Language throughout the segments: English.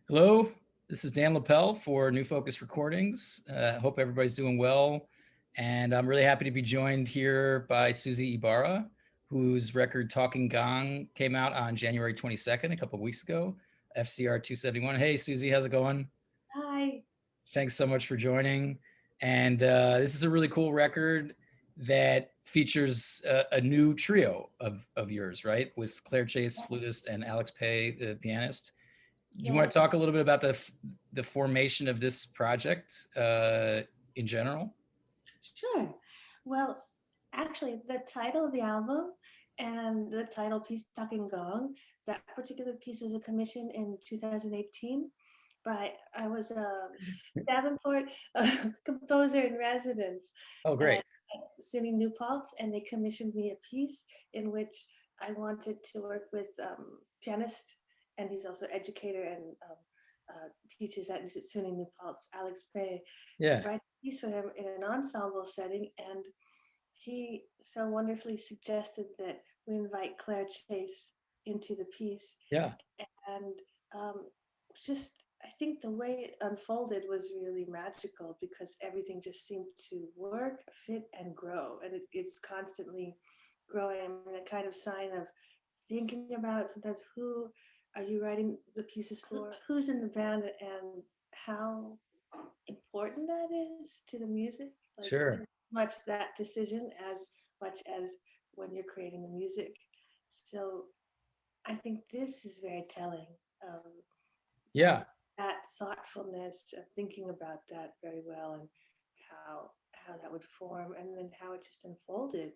Hello, this is Dan Lapel for New Focus Recordings. Hope everybody's doing well. And I'm really happy to be joined here by Susie Ibarra, whose record Talking Gong came out on January 22nd, a couple of weeks ago, FCR271. Hey, Susie, how's it going? Hi. Thanks so much for joining. And this is a really cool record that features a new trio of yours, right? With Claire Chase, flutist, and Alex Pay, the pianist. Do you want Yes, to talk a little bit about the formation of this project in general? sure. Well, actually, the title of the album and the title piece, Talking Gong, that particular piece was a commission in 2018 by, I was a Davenport composer in residence Oh, great. at SUNY New Paltz, and they commissioned me a piece in which I wanted to work with pianist, and he's also educator and teaches at SUNY New Paltz, Alex Pay, Yeah, write a piece for him in an ensemble setting, and he so wonderfully suggested that we invite Claire Chase into the piece, yeah, and um, just I think the way it unfolded was really magical because everything just seemed to work, fit, and grow, and it's constantly growing. I mean, a kind of sign of thinking about sometimes who are you writing the pieces for, who's in the band, and how important that is to the music. Like sure. just much that decision as much as when you're creating the music. So I think this is very telling of Yeah, that thoughtfulness of thinking about that very well and how that would form and then how it just unfolded.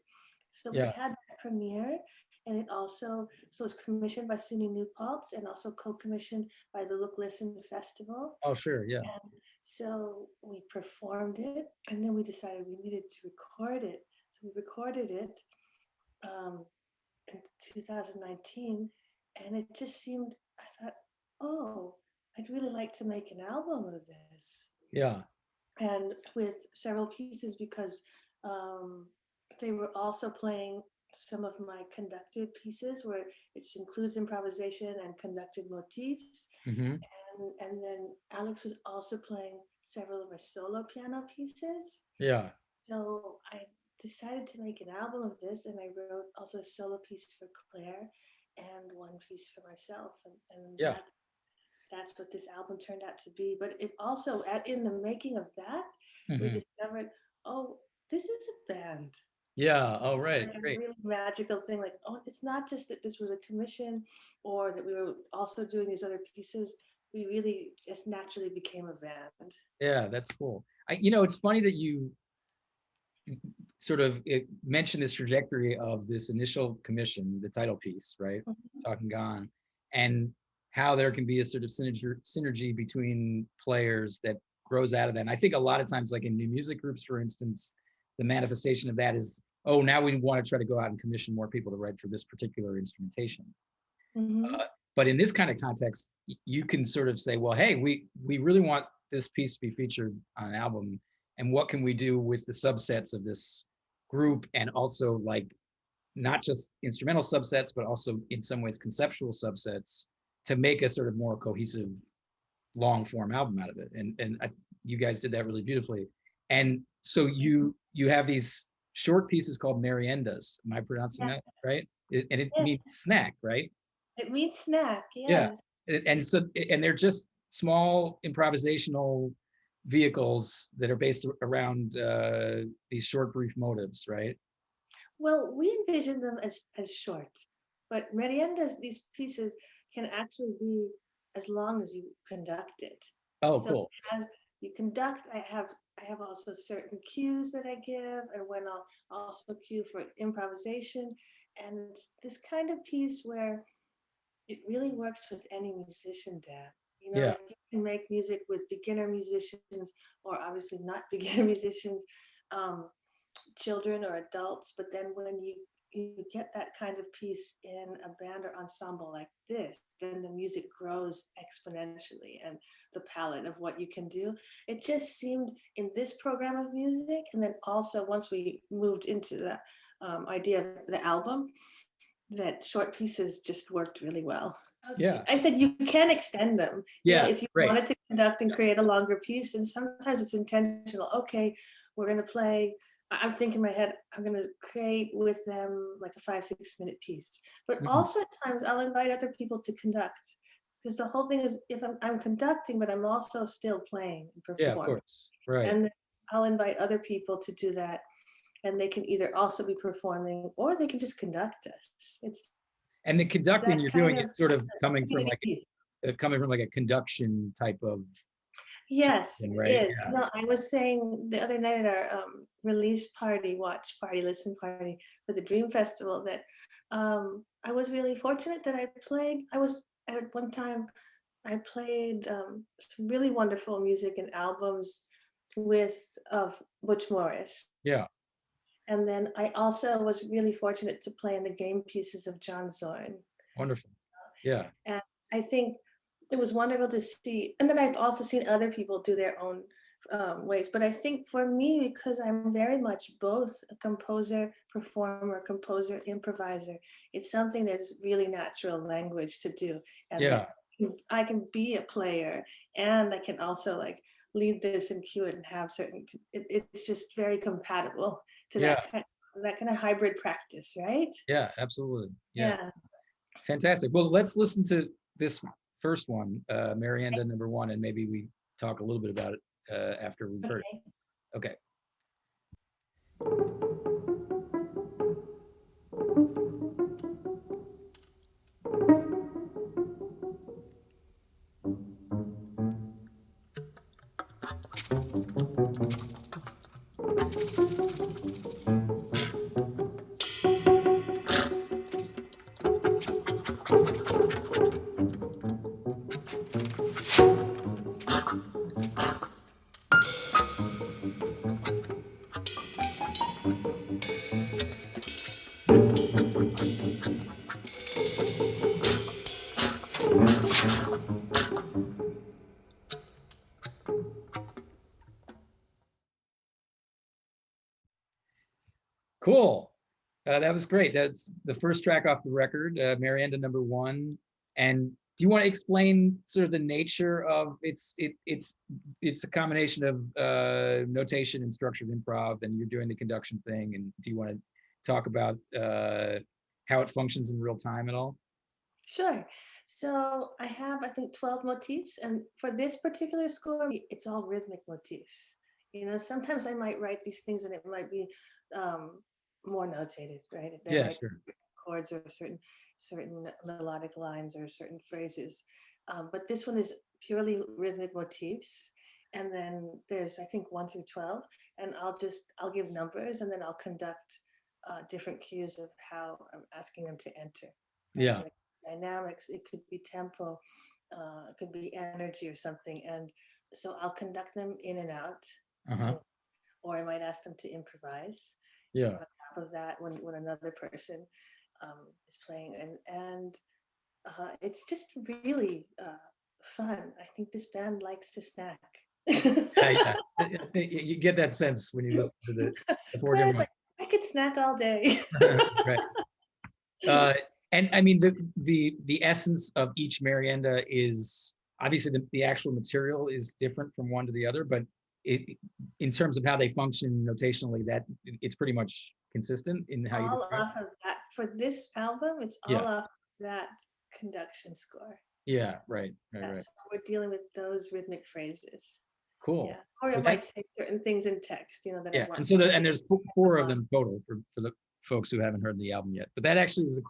So we yeah. had that premiere, and it also so it's commissioned by SUNY New Paltz and also co-commissioned by the Look Listen Festival. Oh, sure. Yeah, And so we performed it, and then we decided we needed to record it. So we recorded it um, in 2019, and it just seemed, I thought, oh, I'd really like to make an album of this. yeah, And with several pieces because um, they were also playing some of my conducted pieces, which includes improvisation and conducted motifs. hmm, And then Alex was also playing several of my solo piano pieces. yeah, So I decided to make an album of this, and I wrote also a solo piece for Claire and one piece for myself, and yeah, that's what this album turned out to be. But it also, in the making of that, we hmm, discovered, oh, this is a band. yeah. Oh, right, Like a great. really magical thing. Like, oh, it's not just that this was a commission or that we were also doing these other pieces. We really just naturally became a band. Yeah, that's cool. It's funny that you sort of mentioned this trajectory of this initial commission, the title piece, right? Mhm. Talking Gone, and how there can be a sort of synergy between players that grows out of that. And I think a lot of times, like in new music groups, for instance, the manifestation of that is, oh, now we want to try to go out and commission more people to write for this particular instrumentation. Mhm. Uh, but in this kind of context, you can sort of say, well, hey, we really want this piece to be featured on an album, and what can we do with the subsets of this group, and also like not just instrumental subsets, but also in some ways conceptual subsets to make a sort of more cohesive long form album out of it. And you guys did that really beautifully. And so you have these short pieces called meriendas. Am I pronouncing Yeah, that right? And it yeah. means snack, right? It means snack. Yeah. Yes. And they're just small improvisational vehicles that are based around these short brief motives, right? Well, we envision them as short, but meriendas, these pieces can actually be as long as you conduct it. Oh, So cool. as you conduct, I have also certain cues that I give, and when I'll also cue for improvisation, and it's this kind of piece where it really works with any musician, Dan. You know, Yeah. like you can make music with beginner musicians, or obviously not beginner musicians. Um, Children or adults, but then when you get that kind of piece in a band or ensemble like this, then the music grows exponentially and the palette of what you can do. It just seemed in this program of music, and then also once we moved into the idea of the album, that short pieces just worked really well. Yeah. I said you can extend them. You know, Yeah. if you Right. wanted to conduct and create a longer piece, and sometimes it's intentional. Okay, we're gonna play. I'm thinking in my head, I'm gonna create with them like a 5-6 minute piece. But Mhm. also at times I'll invite other people to conduct. Because the whole thing is if I'm conducting, but I'm also still playing and Yeah, of performing. course. Right. And I'll invite other people to do that. And they can either also be performing or they can just conduct us. It's And the conducting that you're kind doing of is sort of community piece. coming from like a conduction type of Yes, thing, it right? is. No, I was saying the other night at our release party, watch party, listen party for the Dream Festival that I was really fortunate that I played. I was at one time I played some really wonderful music and albums with of Butch Morris. Yeah. And then I also was really fortunate to play in the game pieces of John Zorn. Wonderful. Yeah. And I think it was wonderful to see. And then I've also seen other people do their own ways. But I think for me, because I'm very much both a composer, performer, composer, improviser, it's something that's really natural language to do. And Yeah. that I can be a player and I can also like lead this and cue it and have certain, it's just very compatible to Yeah. that kind of hybrid practice, right? Yeah. Absolutely. Yeah. Yeah. Fantastic. Well, let's listen to this first one, Marienda #1, and maybe we talk a little bit about it after we've heard Okay. it. Okay. Cool. That was great. That's the first track off the record, Marienda #1. And do you want to explain sort of the nature of it's a combination of notation and structured improv, and you're doing the conduction thing. And do you want to talk about how it functions in real time at all? Sure. So I have, I think, 12 motifs. And for this particular score, it's all rhythmic motifs. You know, sometimes I might write these things and it might be um, more notated, right? There Yeah, might sure. be chords or certain melodic lines or certain phrases. But this one is purely rhythmic motifs. And then there's, I think, 1 through 12. And I'll give numbers and then I'll conduct different cues of how I'm asking them to enter, right? Yeah. Like dynamics, it could be tempo, it could be energy or something. And so I'll conduct them in and out, Uh-huh. or I might ask them to improvise. Yeah. On top of that, when another person is playing, and it's just really fun. I think this band likes to snack. Yeah, yeah. You get that sense when you listen to the four Claire's different like, I could snack all day. ones. Right. And I mean the essence of each Marienda is obviously the actual material is different from one to the other, but in terms of how they function notationally, that it's pretty much consistent in how you All describe. off of that. For this album, it's all Yeah, off that conduction score. yeah, right, right, Yeah, right. so we're dealing with those rhythmic phrases. Yeah, Cool. or it Well, might say certain things in text, that I yeah, want. and so and there's four of them total for the folks who haven't heard the album yet. But that actually is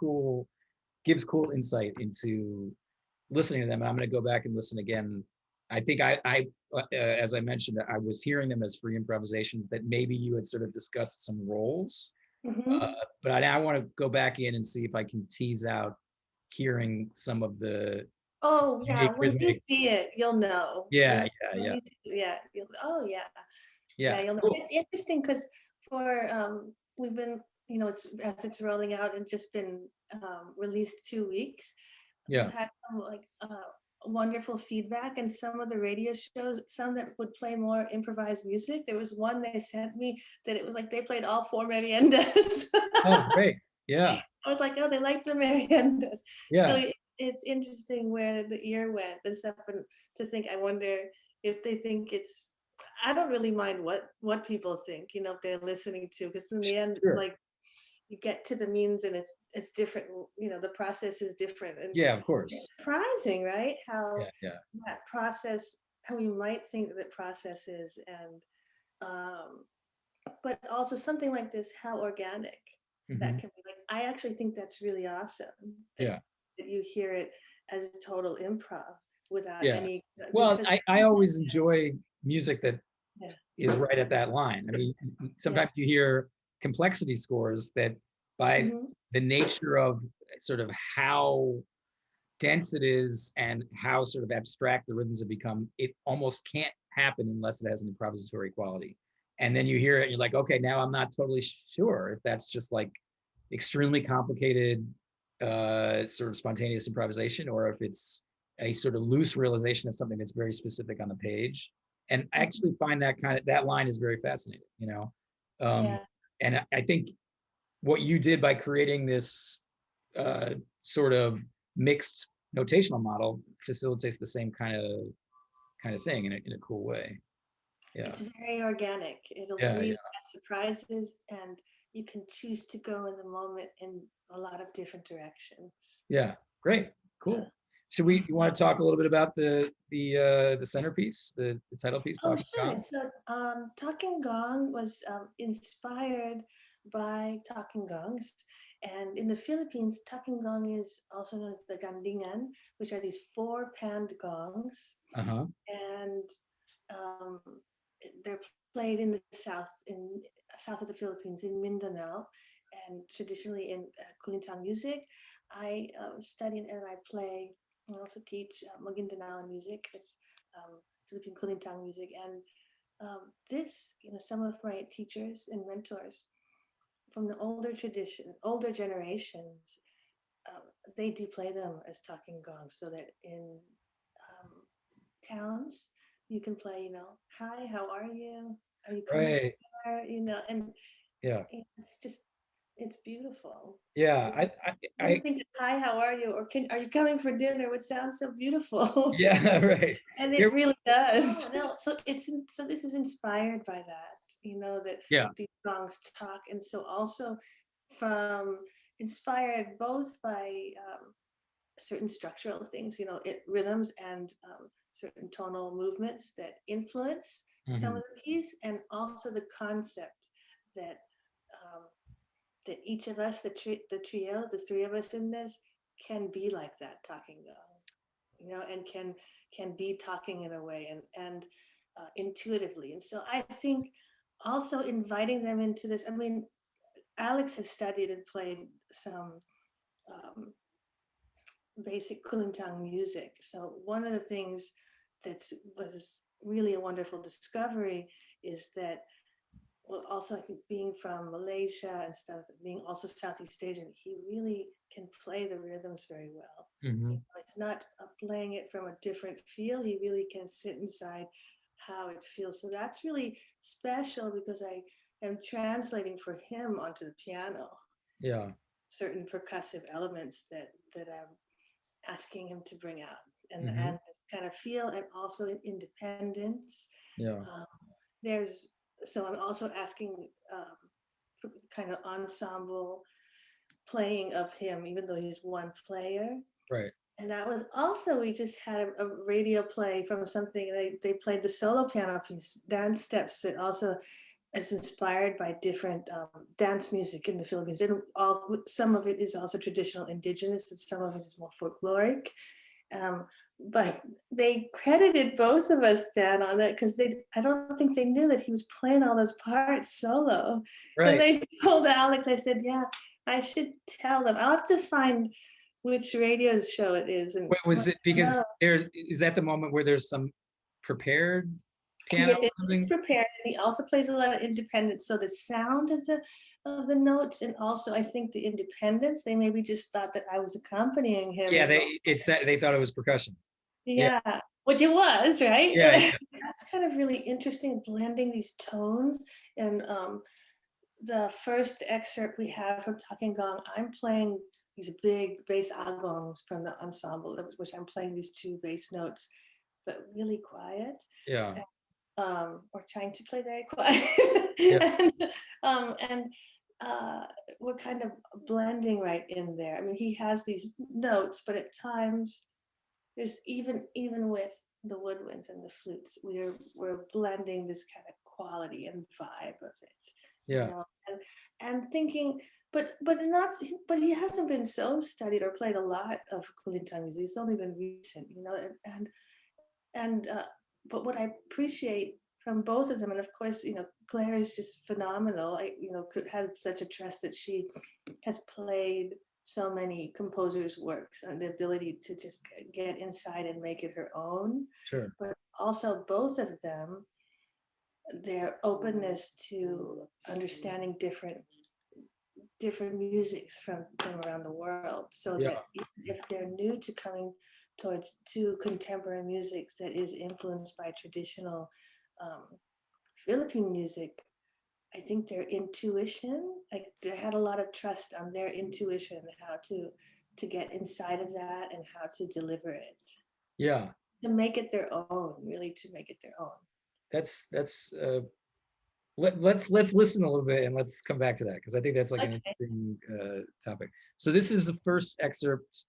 gives cool insight into listening to them. And I'm going to go back and listen again. I think as I mentioned, I was hearing them as free improvisations that maybe you had sort of discussed some roles, uh, Mhm. but I now want to go back in and see if I can tease out hearing some of the Oh yeah, unique when you rhythmic. see it, you'll know. Yeah, yeah, When yeah, yeah, oh yeah, yeah, yeah. you'll know. Cool. It's interesting because for we've been, it's as it's rolling out and just been released 2 weeks. We've Yeah. had some like wonderful feedback, and some of the radio shows, some that would play more improvised music. There was one they sent me that it was like they played all four Mariendas. Oh, great. Yeah, I was like, oh, they like the Mariendas. So yeah. it's interesting where the ear went and stuff, and to think, I wonder if they think it's. I don't really mind what people think, if they're listening to, because in the end, Sure. like you get to the means and it's different. The process is different, and Yeah, of it's course. surprising, right? Yeah, How yeah. that process, how we might think that process is, and um, but also something like this, how organic that Hmm. can be. Like, I actually think that's really awesome that Yeah, you hear it as total improv without yeah. any, Well, because I always enjoy music that yeah, is right at that line. I mean, yeah, sometimes you hear complexity scores that, by hmm, the nature of sort of how dense it is and how sort of abstract the rhythms have become, it almost can't happen unless it has an improvisatory quality. And then you hear it and you're like, okay, now I'm not totally sure if that's just like extremely complicated sort of spontaneous improvisation, or if it's a sort of loose realization of something that's very specific on the page. And I hmm, actually find that line is very fascinating, um, yeah. and I think what you did by creating this sort of mixed notational model facilitates the same kind of thing in a cool way. Yeah, It's very organic. It'll yeah, really yeah, have surprises, and you can choose to go in the moment in a lot of different directions. yeah. Great, Yeah. cool. Should we? You want to talk a little bit about the centerpiece, the title piece, Oh, Talking sure. Gong? So, Talking Gong was inspired by Talking Gongs. And in the Philippines, Talking Gong is also known as the gandingan, which are these four panned gongs. Uh-huh. And um, they're played in the south of the Philippines, in Mindanao, and traditionally in Kulintang music. I study and I play. I also teach Maguindanaoan music. It's Philippine Kulintang music, and this, some of my teachers and mentors from the older generations, um, they do play them as talking gongs, so that in um, towns you can play, hi, how are you coming from Right. there, and Yeah. it's just, it's beautiful. Yeah. You wouldn't think that, hi, how are you, or are you coming for dinner, would sound so beautiful. Yeah. Right. And it Here. really does. No, so this is inspired by that, that Yeah. these songs talk, and so also from inspired both by certain structural things, rhythms and certain tonal movements that influence some Hmm. of the piece, and also the concept that um, that each of us, the trio, the three of us in this, can be like that talking gong, and can be talking in a way, and intuitively. And so I think also inviting them into this. I mean, Alex has studied and played some um, basic Kulintang music. So one of the things that was really a wonderful discovery is that, well, also I think being from Malaysia and stuff, being also Southeast Asian, he really can play the rhythms very well. Hmm. It's not playing it from a different feel. He really can sit inside how it feels. So that's really special, because I am translating for him onto the piano Yeah. certain percussive elements that I'm asking him to bring out, Hmm. and kind of feel, and also independence. Yeah. Um, there's so I'm also asking kind of ensemble playing of him, even though he's one player. Right. And that was also, we just had a radio play from something. They played the solo piano piece, Dance Steps, that also is inspired by different dance music in the Philippines. And some of it is also traditional indigenous, and some of it is more folkloric. Um, but they credited both of us, Dan, on that, because I don't think they knew that he was playing all those parts solo. And Right. they told Alex, I said, yeah, I should tell them. I'll have to find which radio show it is and Wait, was let it them because know. is that the moment where there's some prepared piano It or is something? prepared, and he also plays a lot of independence. So the sound of the notes, and also I think the independence, they maybe just thought that I was accompanying him Yeah, in they thought it was percussion. Yeah. yeah, which it was, right? Yeah. Yeah. That's kind of really interesting, blending these tones. And the first excerpt we have from Talking Gong, I'm playing these big bass agongs from the ensemble, which I'm playing these two bass notes, but really quiet. Yeah. Or trying to play very quiet. Yeah. And we're kind of blending right in there. I mean, he has these notes, but at times there's even with the woodwinds and the flutes, we're blending this kind of quality and vibe of it, you Yeah. know, and thinking, but he hasn't been so studied or played a lot of Kulintan music. It's only been recent, you know, and but what I appreciate from both of them, and of course, you know, Claire is just phenomenal. I, you know, had such a trust that she has played so many composers' works and the ability to just get inside and make it her own. Sure. But also both of them, their openness to understanding different musics from around the world, so Yeah. that even if they're new to coming towards to contemporary music that is influenced by traditional um, Philippine music, I think their intuition, like they had a lot of trust on their intuition, how to get inside of that and how to deliver it, Yeah. to make it their own, really to make it their own. That's let's listen a little bit and let's come back to that, because I think that's like an Okay. interesting topic. So this is the first excerpt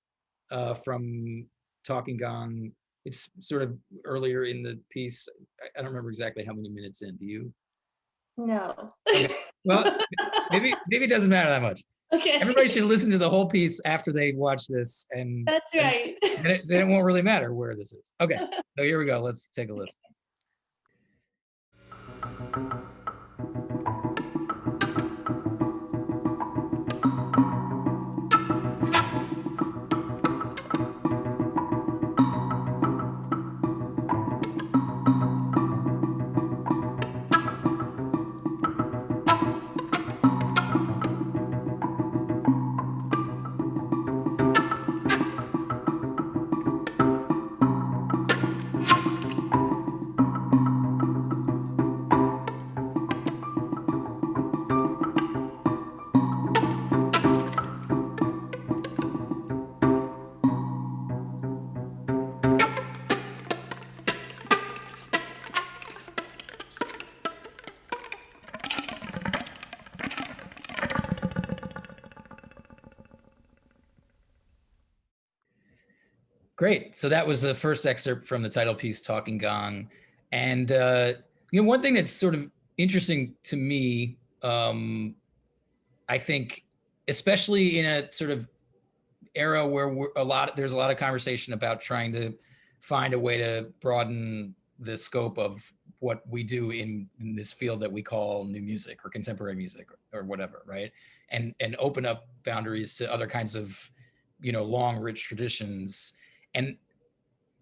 from Talking Gong. It's sort of earlier in the piece. I don't remember exactly how many minutes in. Do you? No. Okay. Well, maybe it doesn't matter that much. Everybody Okay. should listen to the whole piece after they watch this, and That's then, right. then it won't really matter where this is. Okay. So here we go. Let's take a listen. Great. So that was the first excerpt from the title piece, Talking Gong. And, one thing that's sort of interesting to me, I think, especially in a sort of era where there's a lot of conversation about trying to find a way to broaden the scope of what we do in this field that we call new music or contemporary music or whatever, right? And open up boundaries to other kinds of, long, rich traditions. And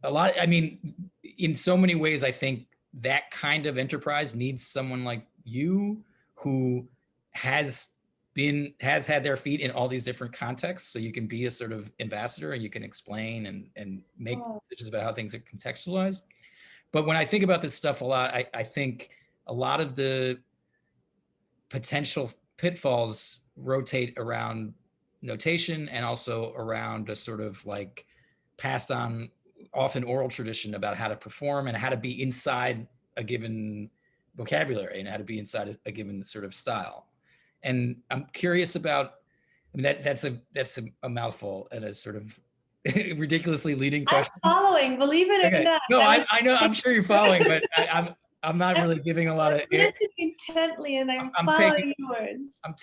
I mean, in so many ways, I think that kind of enterprise needs someone like you who has had their feet in all these different contexts, so you can be a sort of ambassador and you can explain and make decisions about how things are contextualized. But when I think about this stuff a lot, I think a lot of the potential pitfalls rotate around notation and also around a sort of like passed on, often oral tradition about how to perform and how to be inside a given vocabulary and how to be inside a given sort of style. And I'm curious about, I mean, that's a mouthful and a sort of ridiculously leading I'm question. following, believe it or Okay. not. No, I know, I'm sure you're following, but I'm not really giving a lot of air. Listening intently, and I'm I'm taking following your words. I'm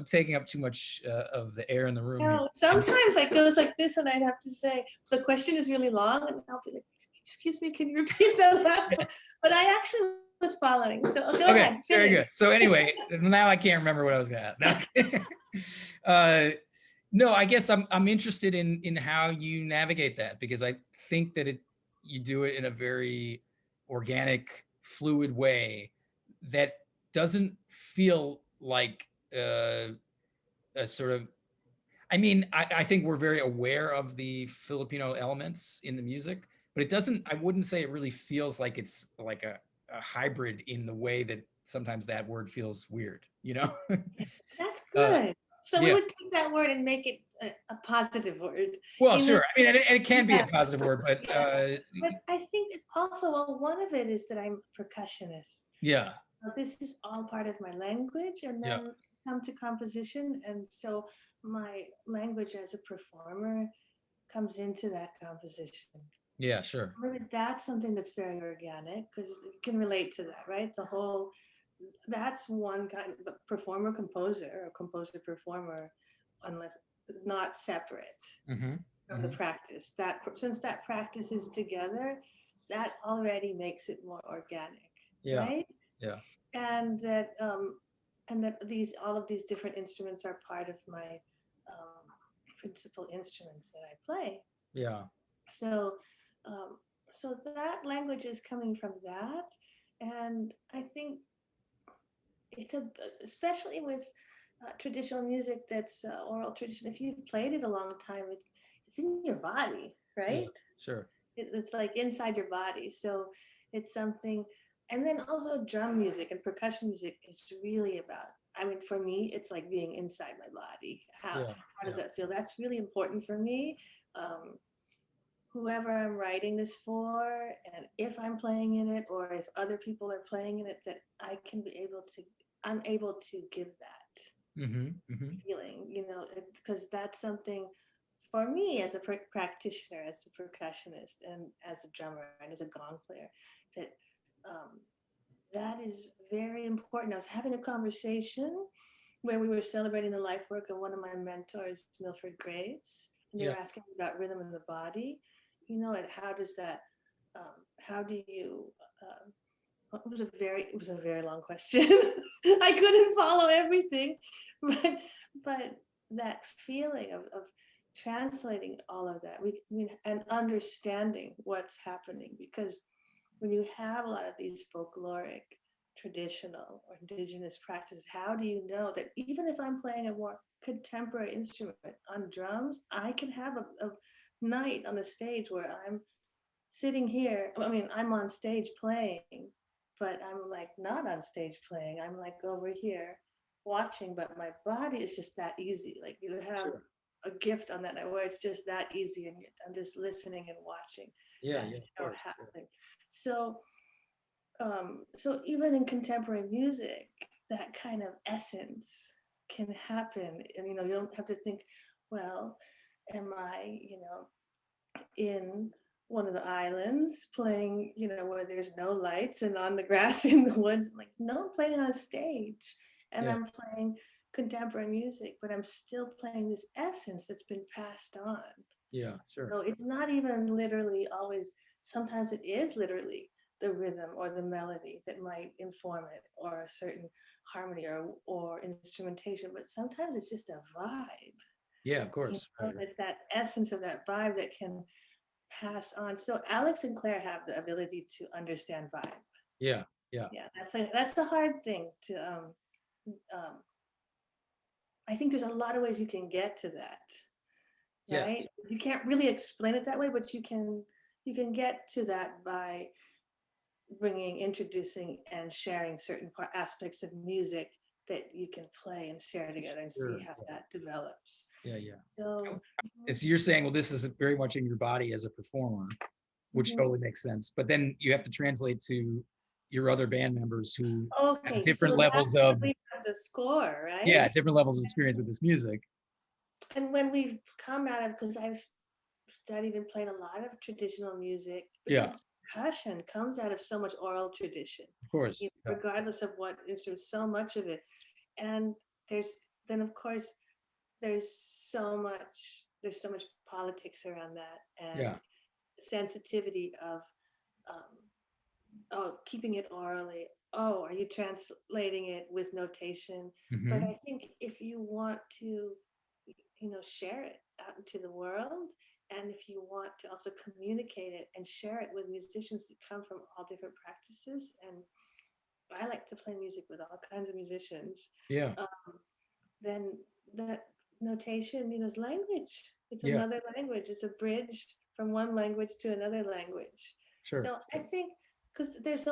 taking up too much of the air in the room here. No, sometimes it goes like this, and I'd have to say the question is really long, and I'll be like, "Excuse me, can you repeat that last one?" But I actually was following, so go ahead. Very Finish. good. So anyway, now I can't remember what I was going to ask. No, I guess I'm interested in how you navigate that, because I think that you do it in a very organic, fluid way that doesn't feel like a sort of. I mean, I think we're very aware of the Filipino elements in the music, but it doesn't. I wouldn't say it really feels like it's like a hybrid in the way that sometimes that word feels weird. That's uh, good. So we yeah. would take that word and make it a positive word. Well, In the, sure. I mean, and it can be yeah, a positive word, but yeah. But I think it's also, well, one of it is that I'm a percussionist. yeah, This is all part of my language, and yeah, then come to composition, and so my language as a performer comes into that composition. yeah, sure. Maybe that's something that's very organic because you can relate to that, right? The whole, that's one kind of performer composer or composer performer, unless not separate Hmm. from the Hmm. practice. That since that practice is together, that already makes it more organic, Yeah, right? yeah, And that and that these all of these different instruments are part of my principal instruments that I play. yeah, So um, so that language is coming from that, and I think it's a, especially with traditional music that's oral tradition. If you've played it a long time, it's in your body, right? yeah, sure. It's like inside your body. So it's something. And then also drum music and percussion music is really about, I mean, for me, it's like being inside my body. Yeah, How does yeah, that feel? That's really important for me. Um, Whoever I'm writing this for, and if I'm playing in it, or if other people are playing in it, that I can be able to, I'm able to give that hmm, hmm, feeling, because that's something for me as a practitioner, as a percussionist, and as a drummer, and as a gong player, that um, that is very important. I was having a conversation where we were celebrating the life work of one of my mentors, Milford Graves, and they yeah, were asking me about rhythm in the body, and how does that, how do you, it was a very long question. I couldn't follow everything, but but that feeling of translating all of that, and understanding what's happening, because when you have a lot of these folkloric, traditional, or indigenous practices, how do you know that even if I'm playing a more contemporary instrument on drums, I can have a night on the stage where I'm sitting here. I mean, I'm on stage playing, but I'm like not on stage playing. I'm like over here watching, but my body is just that easy. Like you have sure. a gift on that night where it's just that easy, and I'm just listening and watching Yeah, that yeah, of course. Yeah, happening. So, so even in contemporary music, that kind of essence can happen, and you don't have to think, well, am I, in one of the islands playing, where there's no lights and on the grass in the woods. Like, no, I'm playing on a stage, and yeah, I'm playing contemporary music, but I'm still playing this essence that's been passed on. yeah, sure. So it's not even literally always, sometimes it is literally the rhythm or the melody that might inform it, or a certain harmony or instrumentation, but sometimes it's just a vibe. Yeah, of course. Right, right. It's that essence of that vibe that can pass on. So Alex and Claire have the ability to understand vibe. Yeah, yeah, Yeah, that's the hard thing to. Um, I think there's a lot of ways you can get to that, right? yes, You can't really explain it that way, but you can get to that by introducing, and sharing certain aspects of music that you can play and share together and see sure. how Yeah, that develops. yeah, yeah. So, And so you're saying, well, this is very much in your body as a performer, which mhm. totally makes sense. But then you have to translate to your other band members who have Okay, different so that's levels when of, we have the score, yeah, right? different levels of experience with this music. And when we've come out of, because I've studied and played a lot of traditional music, Yeah, because percussion comes out of so much oral tradition, of course. Yeah, regardless of what instrument, so much of it. And there's then of course there's so much politics around that, and yeah. sensitivity of um, oh, keeping it orally. Oh, are you translating it with notation? But Hmm. I think if you want to, share it out into the world, and if you want to also communicate it and share it with musicians that come from all different practices, and I like to play music with all kinds of musicians, Yeah, then that notation, is language. It's yeah, another language. It's a bridge from one language to another language. sure. So I think, because there's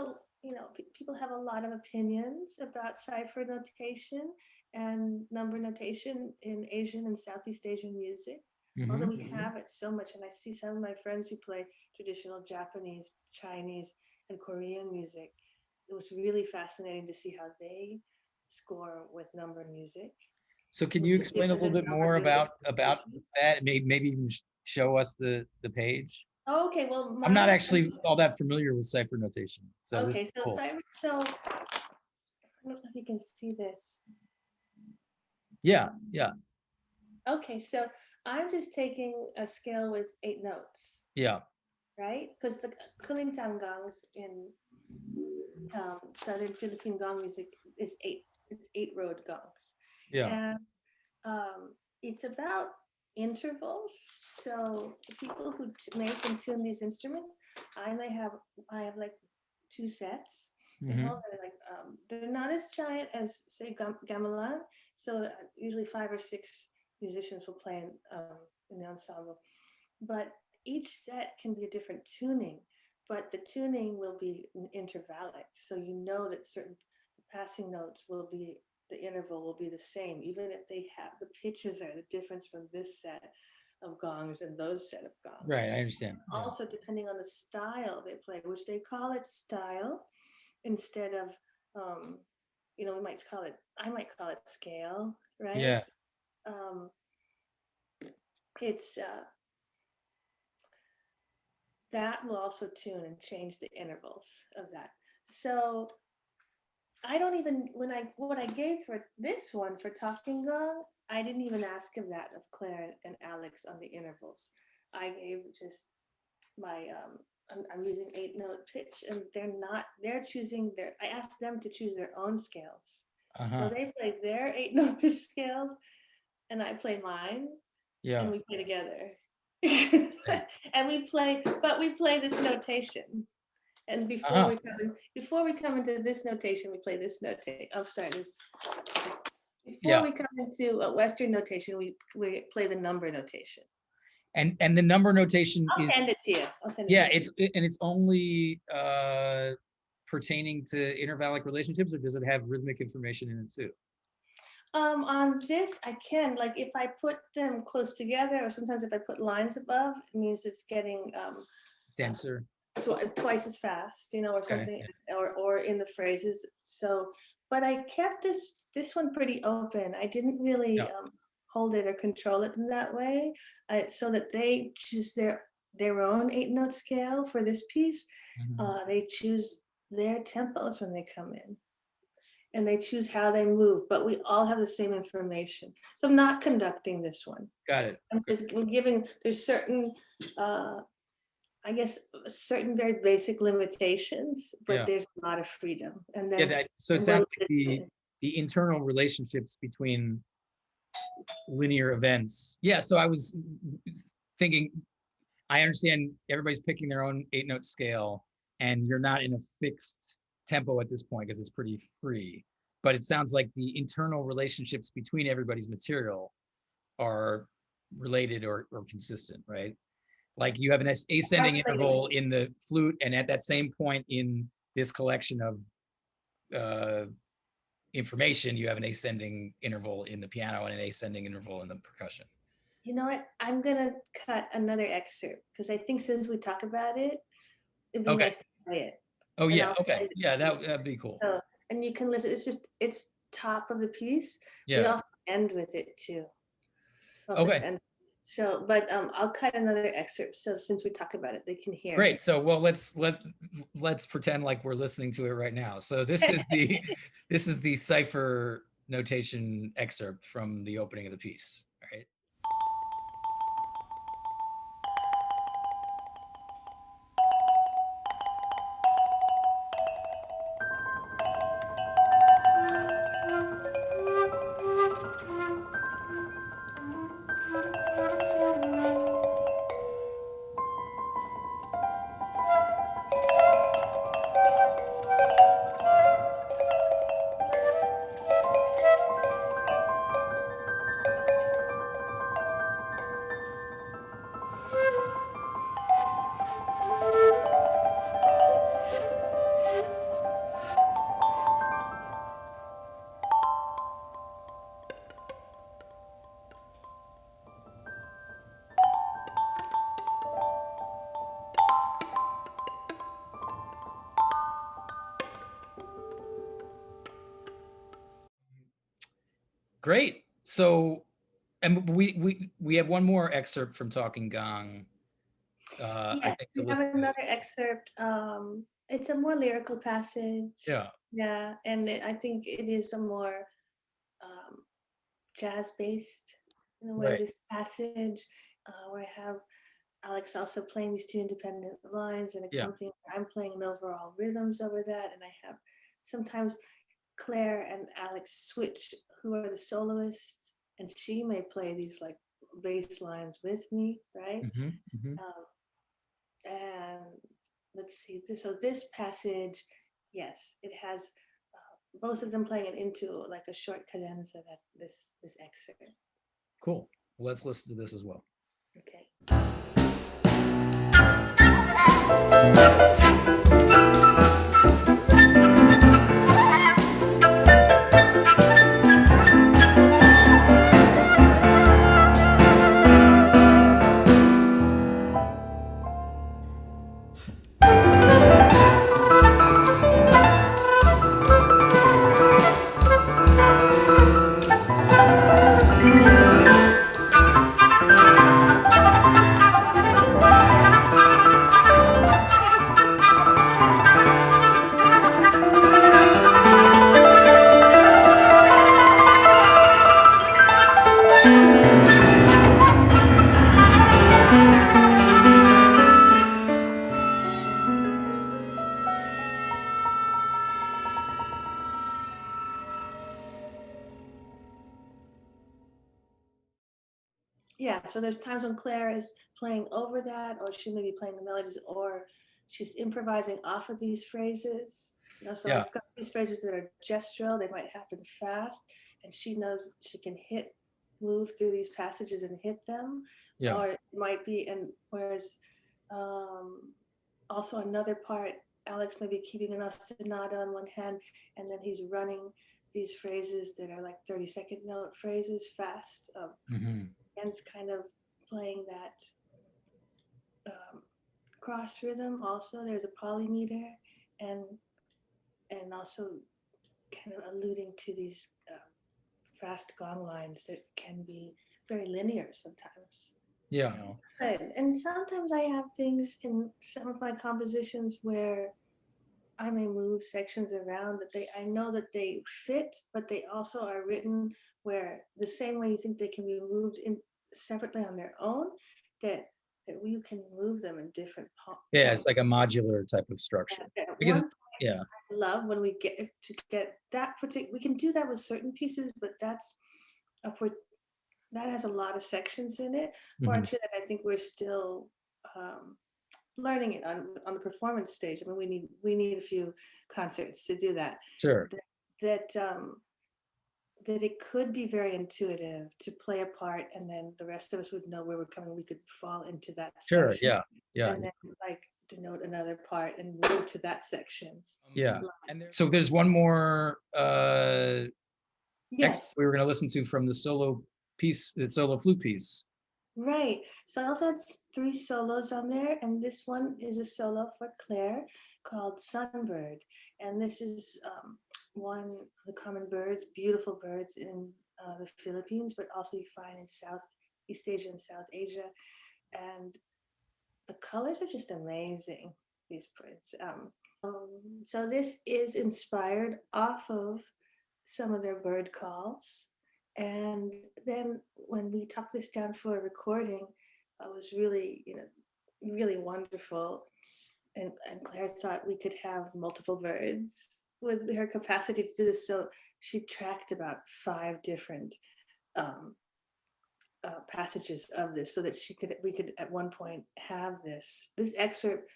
people have a lot of opinions about cipher notation, and number notation in Asian and Southeast Asian music. Although Mm-hmm. we have it so much, and I see some of my friends who play traditional Japanese, Chinese, and Korean music. It was really fascinating to see how they score with number music. So can With you the explain a little different bit number more music about that? Maybe even show us the page. Oh, okay, well, I'm not mine. actually all that familiar with cipher notation, so this Okay, is cool. so I don't know if you can see this. Yeah, yeah, Okay, so I'm just taking a scale with 8 notes, yeah, right? Because the Kulintan gongs in Southern Philippine gong music is eight. It's 8 road gongs, yeah. and it's about intervals. So the people who make and tune these instruments, I have like 2 sets. Mm-hmm. They're not as giant as say gamelan. So usually 5 or 6 musicians will play in the ensemble, but each set can be a different tuning. But the tuning will be intervallic, so you know that certain the passing notes will be the interval will be the same, even if they have the pitches are the difference from this set of gongs and those set of gongs. Right, I understand. Yeah. Also, depending on the style they play, which they call it style instead of, we might call it, I might call it scale, right? Yeah. Um, it's that will also tune and change the intervals of that. So I don't even what I gave for this one for talking gong, I didn't even ask of that of Claire and Alex on the intervals. I gave just my I'm using 8 note pitch, and they're choosing their I asked them to choose their own scales. So Uh-huh. they play their 8 note pitch scales and I play mine and Yeah. we play together. Right. And we play this notation. And Uh-huh. before we come into this notation, we play this notation. Oh, sorry, this. Before Yeah. we come into a Western notation, we play the number notation. And the number notation I'll is send it to you. I'll send it yeah, to you. it's only pertaining to intervallic relationships, or does it have rhythmic information in it too? On this, I can, like, if I put them close together, or sometimes if I put lines above, it means it's getting Denser. twice as fast, or Okay. something, Yeah. or in the phrases. So, but I kept this one pretty open. I didn't really Yeah. hold it or control it in that way, so that they choose their own 8 note scale for this piece. Mhm. They choose their tempos when they come in, and they choose how they move, but we all have the same information. So I'm not conducting this one. Got it. We're giving, there's certain, I guess, certain very basic limitations, but Yeah. there's a lot of freedom. And Yeah, then, so it and we're sounds like listening. the internal relationships between linear events. Yeah, so I was thinking, I understand everybody's picking their own 8 note scale, and you're not in a fixed tempo at this point because it's pretty free. But it sounds like the internal relationships between everybody's material are related or consistent, right? Like you have an ascending interval in the flute, and at that same point in this collection of uh, information, you have an ascending interval in the piano and an ascending interval in the percussion. You know what? I'm gonna cut another excerpt because I think since we talk about it, it'd be Okay. nice to play it. Oh And yeah. I'll Okay. send it Yeah, to you. that'd be cool. So, and you can listen. It's top of the piece. We Yeah. also end with it too. Also, Okay. and so, but I'll cut another excerpt. So since we talk about it, they can hear. Great. So well, let's pretend like we're listening to it right now. So this is the cipher notation excerpt from the opening of the piece. All right. Great. So, and we have one more excerpt from Talking Gong. I Yes, think to we have listen to. another excerpt. It's a more lyrical passage. Yeah. Yeah, and I think it is a more um, jazz-based in a way. Right. This passage, where I have Alex also playing these two independent lines and Yeah. accompanying. I'm playing the overall rhythms over that, and I have sometimes Claire and Alex switch, who are the soloists, and she may play these like bass lines with me, right? Hmm. Hmm. Um, and let's see. So this passage, yes, it has both of them playing it into like a short cadenza. That this excerpt. Cool. Well, let's listen to this as well. Okay. Yeah, so there's times when Claire is playing over that, or she may be playing the melodies, or she's improvising off of these phrases. So Yeah. I've got these phrases that are gestural, they might happen fast, and she knows she can move through these passages and hit them, Yeah. or it might be, and whereas um, also another part, Alex may be keeping an ostinato on one hand, and then he's running these phrases that are like 30-second note phrases fast. Hmm. And it's kind of playing that cross rhythm. Also, there's a polymeter, and also kind of alluding to these fast gong lines that can be very linear sometimes. Yeah. But and sometimes I have things in some of my compositions where I may move sections around that I know that they fit, but they also are written where the same way you think they can be moved in separately on their own, that you can move them in different Yeah. It's points. like a modular type of structure. At one Because, point, yeah. I love when we get that particular. We can do that with certain pieces, but that's a that has a lot of sections in it. Hmm. Poetry that I think we're still um, learning it on the performance stage. I mean, we need a few concerts to do that. Sure. That that it could be very intuitive to play a part, and then the rest of us would know where we're coming. We could fall into that Sure. section, Yeah. Yeah. and then like denote another part and move to that section. Yeah. And so there's one more excerpt Yes, we were going to listen to from the solo piece, the solo flute piece. right. So I also had three solos on there, and this one is a solo for Claire called Sunbird. And this is one of the common birds, beautiful birds in the Philippines, but also you find in Southeast Asia and South Asia. And the colors are just amazing, these birds. So this is inspired off of some of their bird calls. And then when we took this down for a recording, it was really, really wonderful. And Claire thought we could have multiple birds with her capacity to do this. So she tracked about 5 different um, passages of this so that we could at one point have this excerpt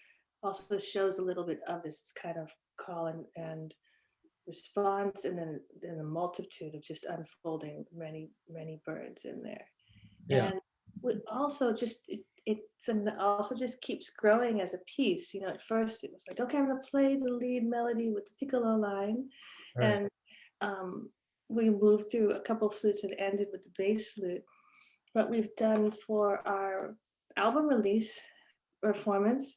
also shows a little bit of this kind of call and response, and then a multitude of just unfolding many birds in there. Yeah. And we also also just keeps growing as a piece. At first it was like, okay, I'm going to play the lead melody with the piccolo line, All right. and we moved through a couple of flutes and ended with the bass flute. But we've done for our album release performance,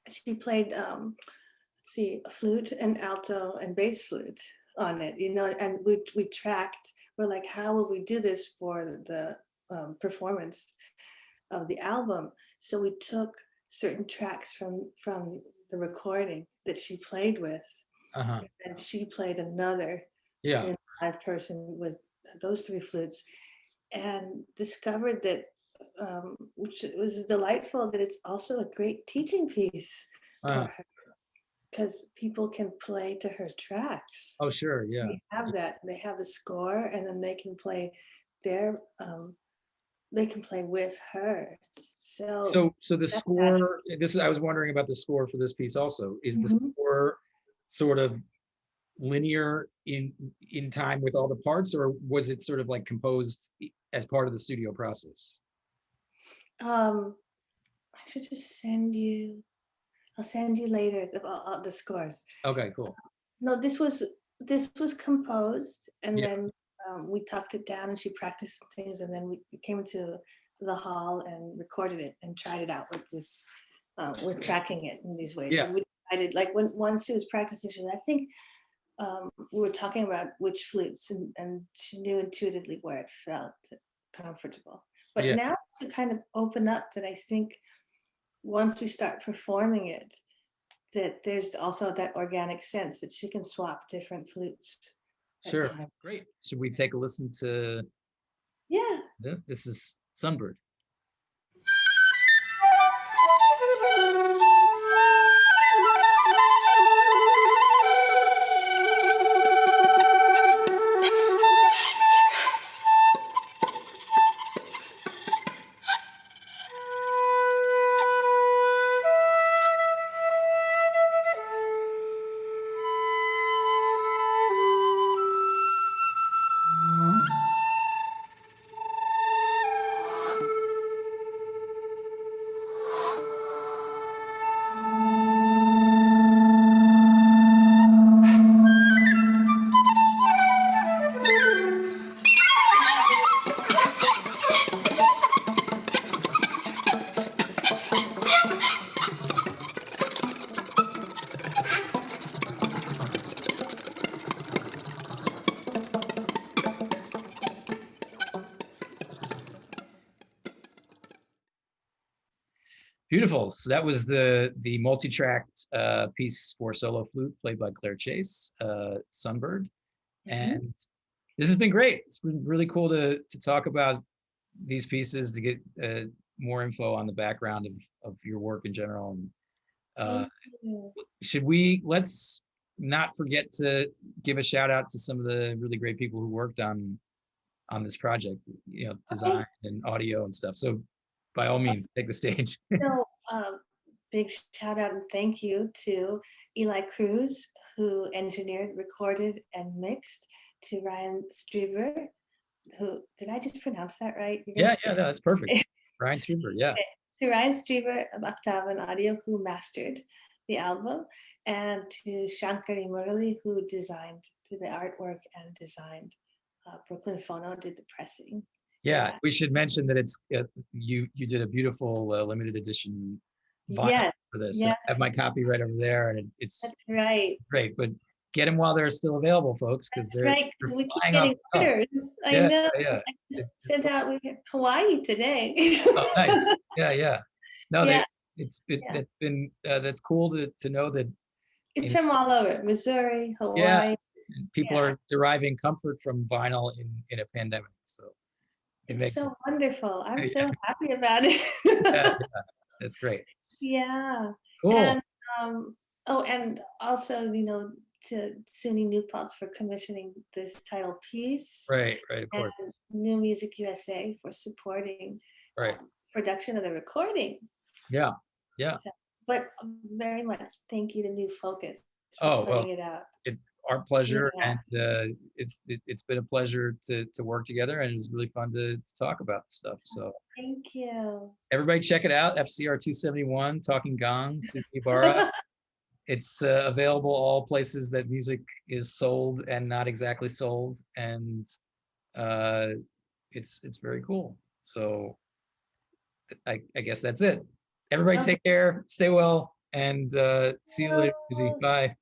she played let's see, a flute and alto and bass flute. on it, you know, and we tracked. We're like, how will we do this for the performance of the album? So we took certain tracks from the recording that she played with, Uh-huh. and she played another Yeah. in live person with those three flutes, and discovered that, which was delightful, that it's also a great teaching piece for Uh, her because people can play to her tracks. oh, sure. Yeah. They have that. They have the score, and then they can play their. They can play with her. So So the that's magic. score, this is, I was wondering about the score for this piece also. Is the Mhm. score sort of linear in time with all the parts, or was it sort of like composed as part of the studio process? Um, I should just send you. I'll send you later the scores. Okay, cool. No, this was composed, and Yeah, then we talked it down, and she practiced some things, and then we came into the hall and recorded it and tried it out with this, with tracking it in these ways. yeah, And we decided, like when once she was practicing, she was, I think we were talking about which flutes, and she knew intuitively where it felt comfortable. But yeah, now to kind of open up, that I think once we start performing it, that there's also that organic sense that she can swap different flutes at sure. times. Great. Should we take a listen to Yeah. this is Sunbird. Beautiful. So that was the multi-tracked piece for solo flute played by Claire Chase, Sunbird. Mhm. And this has been great. It's been really cool to talk about these pieces, to get more info on the background of your work in general. And uh, Thank you. let's not forget to give a shout out to some of the really great people who worked on this project, Okay. design and audio and stuff. So by all means, take the stage. So, big shout out and thank you to Eli Cruz, who engineered, recorded, and mixed, to Ryan Strieber, who, did I just pronounce that right? You're Yeah, gonna yeah, get no, that's perfect. it. Ryan Stuber, yeah. To Ryan Strieber of Octavan Audio, who mastered the album, and to Shankari Murali, who designed, did the artwork and designed. Brooklyn Phono did the pressing. Yeah, Yeah. we should mention that it's you did a beautiful limited edition vinyl Yes. for this, and Yeah, I have my copy right over there, and that's it's right. great. But get them while they're still available, folks, because That's they're right. they're Because we keep flying off getting the shelf. orders. I Yeah, know. yeah, yeah. I just It's sent cool. out, we get Hawaii today. Oh, nice. Yeah, yeah. No, Yeah, yeah. it's been that's cool to know that It's in from all over, Missouri, yeah, Hawaii. people Yeah. are deriving comfort from vinyl in a pandemic. So it It's makes it so wonderful. I'm yeah, so happy about yeah, it. that's great. Yeah. Cool. And oh, and also, to SUNY New Paltz for commissioning this title piece, Right, right, of and course. New Music USA for supporting Right. production of the recording. Yeah. Yeah. So, but very much thank you to New Focus for Oh, well, putting it out. it our Putting pleasure, it out. and it's been a pleasure to work together, and it was really fun to talk about stuff. So Thank you. everybody check it out. FCR271 Talking Gong, Susie Ibarra. It's available all places that music is sold and not exactly sold, and uh, it's very cool. So I guess that's it. Everybody Okay. take care, stay well, and see you later, Susie. Bye.